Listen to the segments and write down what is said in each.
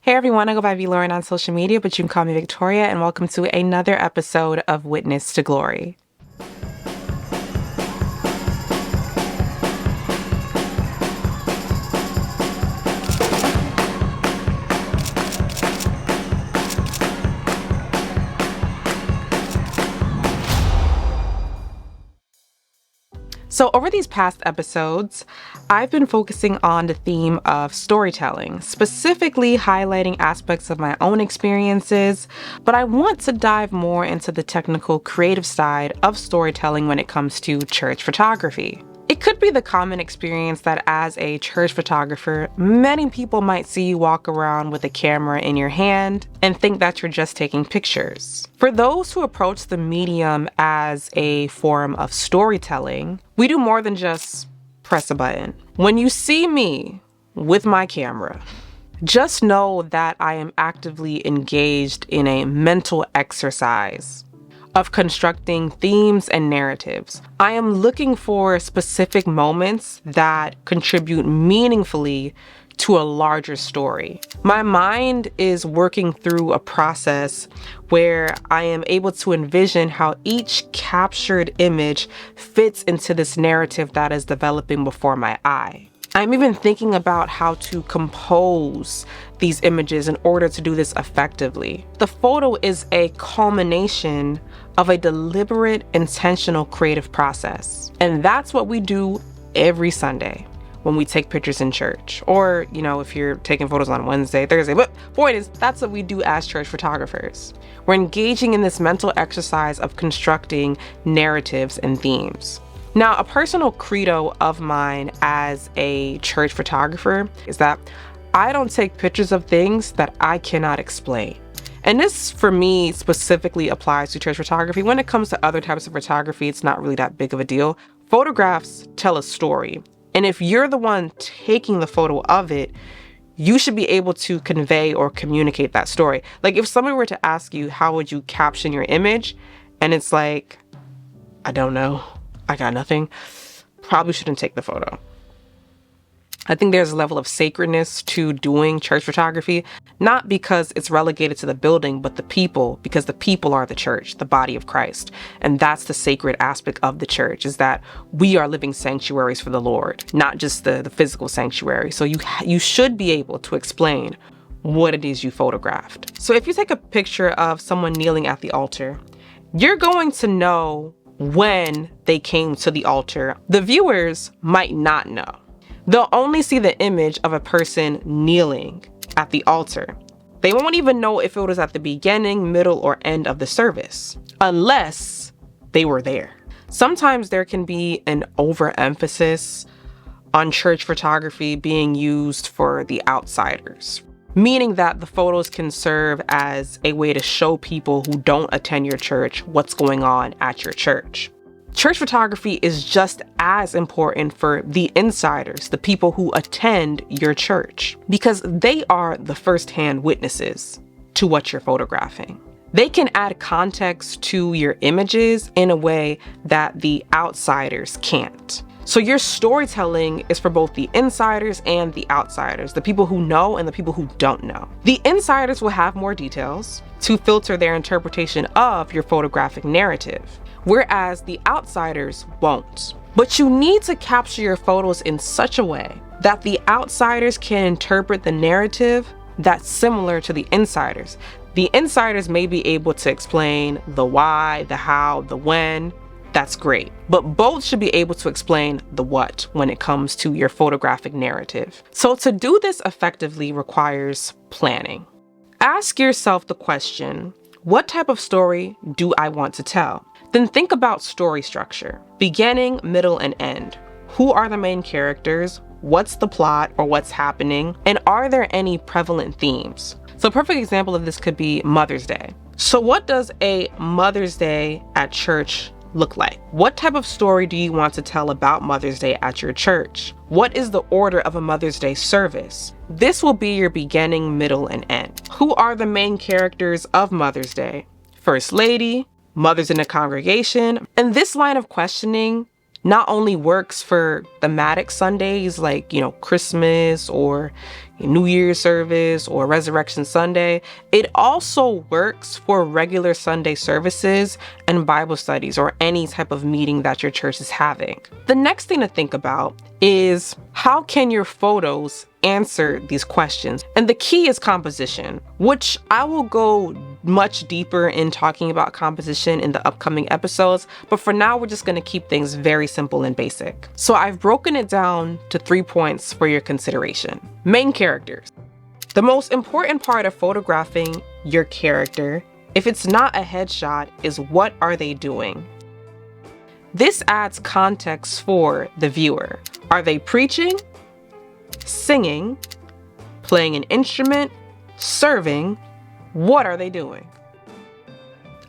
Hey everyone, I go by V Lauren on social media, but you can call me Victoria, and welcome to another episode of Witness to Glory. So over these past episodes, I've been focusing on the theme of storytelling, specifically highlighting aspects of my own experiences, but I want to dive more into the technical, creative side of storytelling when it comes to church photography. It could be the common experience that as a church photographer, many people might see you walk around with a camera in your hand and think that you're just taking pictures. For those who approach the medium as a form of storytelling, we do more than just press a button. When you see me with my camera, just know that I am actively engaged in a mental exercise of constructing themes and narratives. I am looking for specific moments that contribute meaningfully to a larger story. My mind is working through a process where I am able to envision how each captured image fits into this narrative that is developing before my eye. I'm even thinking about how to compose these images in order to do this effectively. The photo is a culmination of a deliberate, intentional creative process. And that's what we do every Sunday when we take pictures in church. Or, if you're taking photos on Wednesday, Thursday. But point is, that's what we do as church photographers. We're engaging in this mental exercise of constructing narratives and themes. Now, a personal credo of mine as a church photographer is that I don't take pictures of things that I cannot explain. And this, for me, specifically applies to church photography. When it comes to other types of photography, it's not really that big of a deal. Photographs tell a story. And if you're the one taking the photo of it, you should be able to convey or communicate that story. Like if someone were to ask you, how would you caption your image? And it's like, I don't know. I got nothing. Probably shouldn't take the photo. I think there's a level of sacredness to doing church photography, not because it's relegated to the building, but the people, because the people are the church, the body of Christ. And that's the sacred aspect of the church, is that we are living sanctuaries for the Lord, not just the physical sanctuary. So you should be able to explain what it is you photographed. So if you take a picture of someone kneeling at the altar, you're going to know when they came to the altar. The viewers might not know. They'll only see the image of a person kneeling at the altar. They won't even know if it was at the beginning, middle, or end of the service, unless they were there. Sometimes there can be an overemphasis on church photography being used for the outsiders, meaning that the photos can serve as a way to show people who don't attend your church what's going on at your church. Church photography is just as important for the insiders, the people who attend your church, because they are the first-hand witnesses to what you're photographing. They can add context to your images in a way that the outsiders can't. So your storytelling is for both the insiders and the outsiders, the people who know and the people who don't know. The insiders will have more details to filter their interpretation of your photographic narrative, whereas the outsiders won't. But you need to capture your photos in such a way that the outsiders can interpret the narrative that's similar to the insiders. The insiders may be able to explain the why, the how, the when. That's great. But both should be able to explain the what when it comes to your photographic narrative. So to do this effectively requires planning. Ask yourself the question, what type of story do I want to tell? Then think about story structure, beginning, middle, and end. Who are the main characters? What's the plot or what's happening? And are there any prevalent themes? So a perfect example of this could be Mother's Day. So what does a Mother's Day at church look like? What type of story do you want to tell about Mother's Day at your church? What is the order of a Mother's Day service? This will be your beginning, middle, and end. Who are the main characters of Mother's Day? First Lady, mothers in the congregation. And this line of questioning not only works for thematic Sundays like, Christmas or New Year's service or Resurrection Sunday, it also works for regular Sunday services and Bible studies or any type of meeting that your church is having. The next thing to think about is how can your photos answer these questions? And the key is composition, which I will go much deeper in talking about composition in the upcoming episodes, but for now we're just going to keep things very simple and basic. So I've broken it down to 3 points for your consideration. Main characters. The most important part of photographing your character, if it's not a headshot, is what are they doing? This adds context for the viewer. Are they preaching, singing, playing an instrument, serving? What are they doing?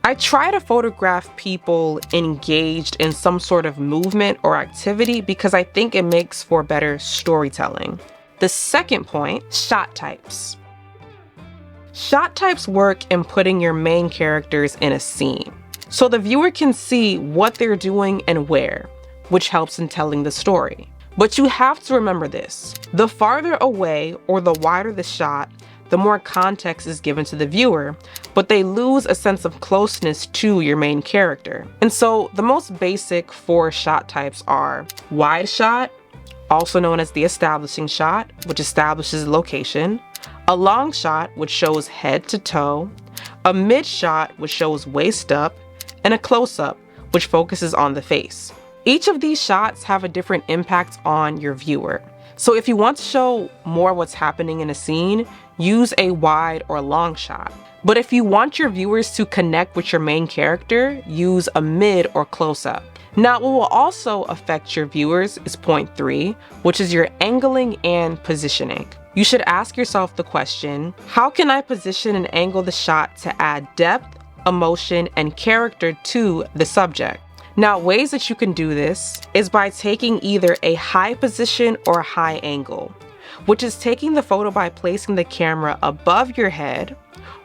I try to photograph people engaged in some sort of movement or activity because I think it makes for better storytelling. The second point, shot types. Shot types work in putting your main characters in a scene, so the viewer can see what they're doing and where, which helps in telling the story. But you have to remember this: the farther away or the wider the shot, the more context is given to the viewer, but they lose a sense of closeness to your main character. And so the most basic 4 shot types are wide shot, also known as the establishing shot, which establishes the location, a long shot, which shows head to toe, a mid shot, which shows waist up, and a close-up, which focuses on the face. Each of these shots have a different impact on your viewer. So if you want to show more what's happening in a scene, use a wide or long shot. But if you want your viewers to connect with your main character, use a mid or close-up. Now, what will also affect your viewers is point 3, which is your angling and positioning. You should ask yourself the question, how can I position and angle the shot to add depth, emotion, and character to the subject? Now, ways that you can do this is by taking either a high position or a high angle, which is taking the photo by placing the camera above your head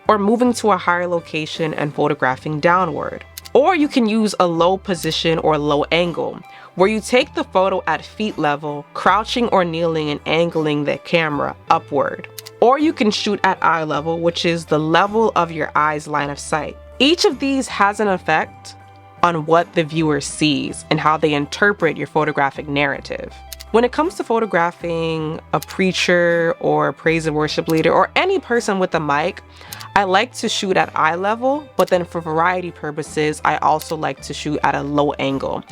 or moving to a higher location and photographing downward. Or you can use a low position or low angle, where you take the photo at feet level, crouching or kneeling and angling the camera upward. Or you can shoot at eye level, which is the level of your eye's line of sight. Each of these has an effect on what the viewer sees and how they interpret your photographic narrative. When it comes to photographing a preacher or a praise and worship leader or any person with a mic, I like to shoot at eye level, but then for variety purposes, I also like to shoot at a low angle.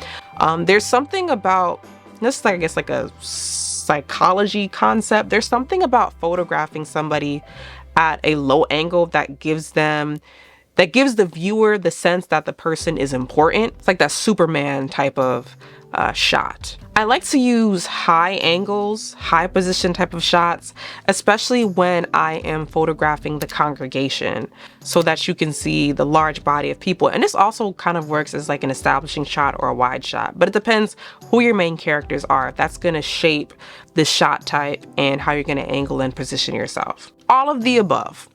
There's something about, this is I guess like a psychology concept, there's something about photographing somebody at a low angle that gives the viewer the sense that the person is important. It's like that Superman type of shot. I like to use high angles, high position type of shots, especially when I am photographing the congregation so that you can see the large body of people. And this also kind of works as like an establishing shot or a wide shot, but it depends who your main characters are. That's going to shape the shot type and how you're going to angle and position yourself. All of the above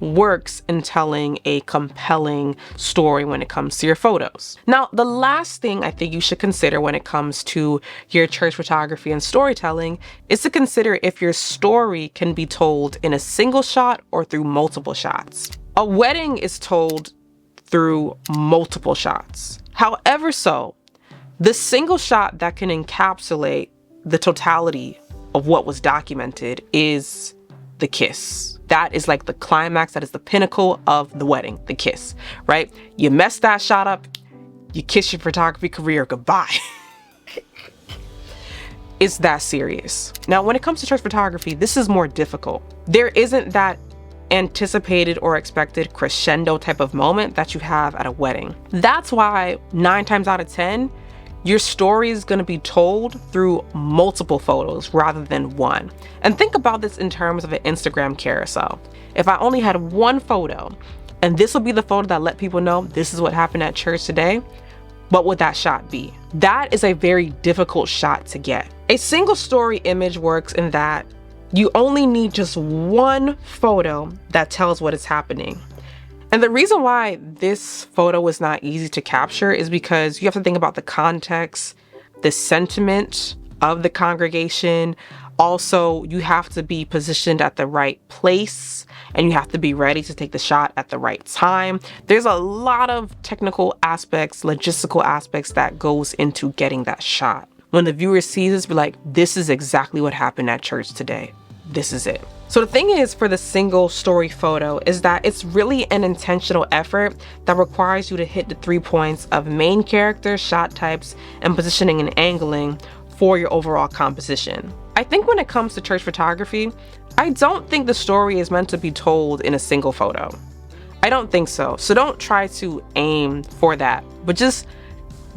works in telling a compelling story when it comes to your photos. Now, the last thing I think you should consider when it comes to your church photography and storytelling is to consider if your story can be told in a single shot or through multiple shots. A wedding is told through multiple shots. However, the single shot that can encapsulate the totality of what was documented is the kiss. That is like the climax, that is the pinnacle of the wedding, the kiss, right? You mess that shot up, you kiss your photography career goodbye. It's that serious. Now, when it comes to church photography, this is more difficult. There isn't that anticipated or expected crescendo type of moment that you have at a wedding. That's why 9 times out of 10, your story is going to be told through multiple photos rather than one. And think about this in terms of an Instagram carousel. If I only had one photo, and this will be the photo that let people know this is what happened at church today, what would that shot be? That is a very difficult shot to get. A single story image works in that you only need just one photo that tells what is happening. And the reason why this photo is not easy to capture is because you have to think about the context the sentiment of the congregation. Also, you have to be positioned at the right place, and you have to be ready to take the shot at the right time. There's a lot of technical aspects, logistical aspects that goes into getting that shot. When the viewer sees this, be like, this is exactly what happened at church today. This is it. So the thing is for the single story photo is that it's really an intentional effort that requires you to hit the 3 points of main character, shot types, and positioning and angling for your overall composition. I think when it comes to church photography, I don't think the story is meant to be told in a single photo. I don't think so. So don't try to aim for that, but just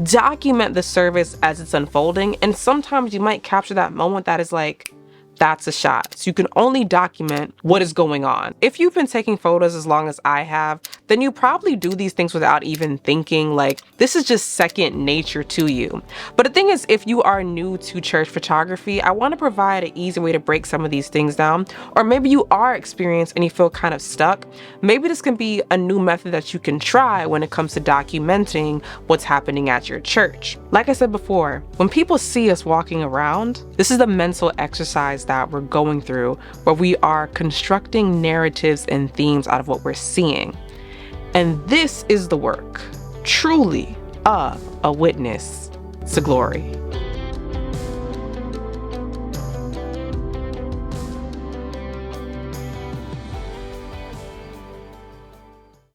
document the service as it's unfolding. And sometimes you might capture that moment that is like, that's a shot. So you can only document what is going on. If you've been taking photos as long as I have, then you probably do these things without even thinking, like, this is just second nature to you. But the thing is, if you are new to church photography, I want to provide an easy way to break some of these things down. Or maybe you are experienced and you feel kind of stuck. Maybe this can be a new method that you can try when it comes to documenting what's happening at your church. Like I said before, when people see us walking around, this is the mental exercise that we're going through, where we are constructing narratives and themes out of what we're seeing. And this is the work, truly, of a witness to glory.